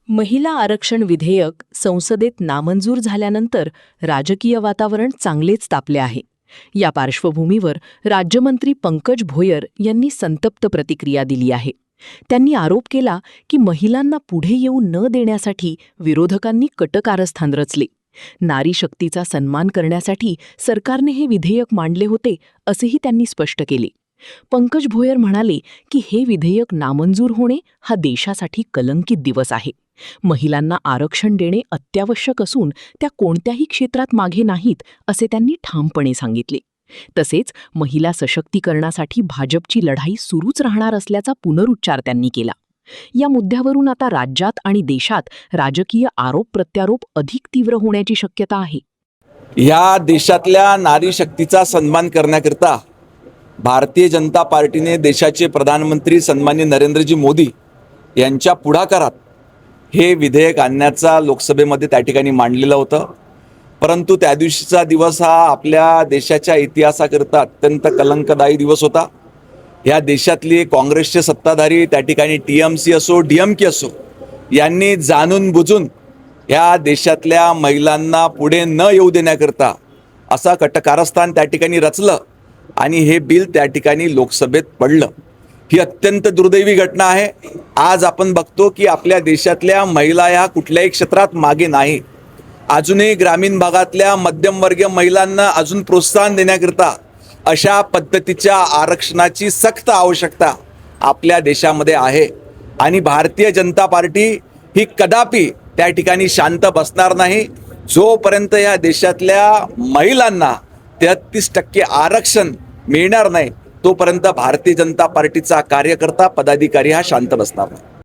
महिला आरक्षण विधेयक संसदेत नामंजूर झाल्यानंतर राजकीय वातावरण चांगलेच तापले आहे. या पार्श्वभूमीवर राज्यमंत्री पंकज भोयर यांनी संतप्त प्रतिक्रिया दिली आहे. त्यांनी आरोप केला की महिलांना पुढे येऊ न देण्यासाठी विरोधकांनी कटकारस्थान रचले. नारी शक्तीचा सन्मान करण्यासाठी सरकारने हे विधेयक मांडले होते असेही त्यांनी स्पष्ट केले. पंकज भोयर म्हणाले की हे विधेयक नामंजूर होणे हा देशासाठी कलंकित दिवस आहे. महिलांना आरक्षण देणे अत्यावश्यक असून त्या कोणत्याही क्षेत्रात मागे नाहीत असे त्यांनी ठामपणे सांगितले. तसेच महिला सशक्तीकरणासाठी भाजपची लढाई सुरूच राहणार असल्याचा पुनरुच्चार त्यांनी केला. या मुद्द्यावरून आता राज्यात आणि देशात राजकीय आरोप प्रत्यारोप अधिक तीव्र होण्याची शक्यता आहे. या देशातल्या नारी शक्तीचा सन्मान करण्याकरता भारतीय जनता पार्टीने देशाचे प्रधानमंत्री सन्माननीय नरेंद्रजी मोदी यांच्या पुढाकारात हे विधेयक आणण्याचा लोकसभेमध्ये त्या ठिकाणी मांडलेलं होतं. परंतु त्या दिवशीचा दिवस हा आपल्या देशाच्या इतिहासाकरता अत्यंत कलंकदायी दिवस होता. या देशातली काँग्रेसचे सत्ताधारी त्या ठिकाणी TMC असो DMK असो यांनी जाणून बुजून या देशातल्या महिलांना पुढे न येऊ देण्याकरता असा कटकारस्थान त्या ठिकाणी रचलं आणि हे बिल त्या ठिकाणी लोकसभेत पडलं. ही अत्यंत दुर्दैवी घटना आहे. आज आपण बघतो की आपल्या देशातल्या महिला ह्या कुठल्याही क्षेत्रात मागे नाही. अजूनही ग्रामीण भागातल्या मध्यमवर्गीय महिलांना अजून प्रोत्साहन देण्याकरता अशा पद्धतीच्या आरक्षणाची सक्त आवश्यकता आपल्या देशामध्ये आहे. आणि भारतीय जनता पार्टी ही कदापि त्या ठिकाणी शांत बसणार नाही. जोपर्यंत या देशातल्या महिलांना 33% आरक्षण मिळणार नाही तोपर्यंत भारतीय जनता पार्टीचा कार्यकर्ता पदाधिकारी हा शांत बसणार नाही.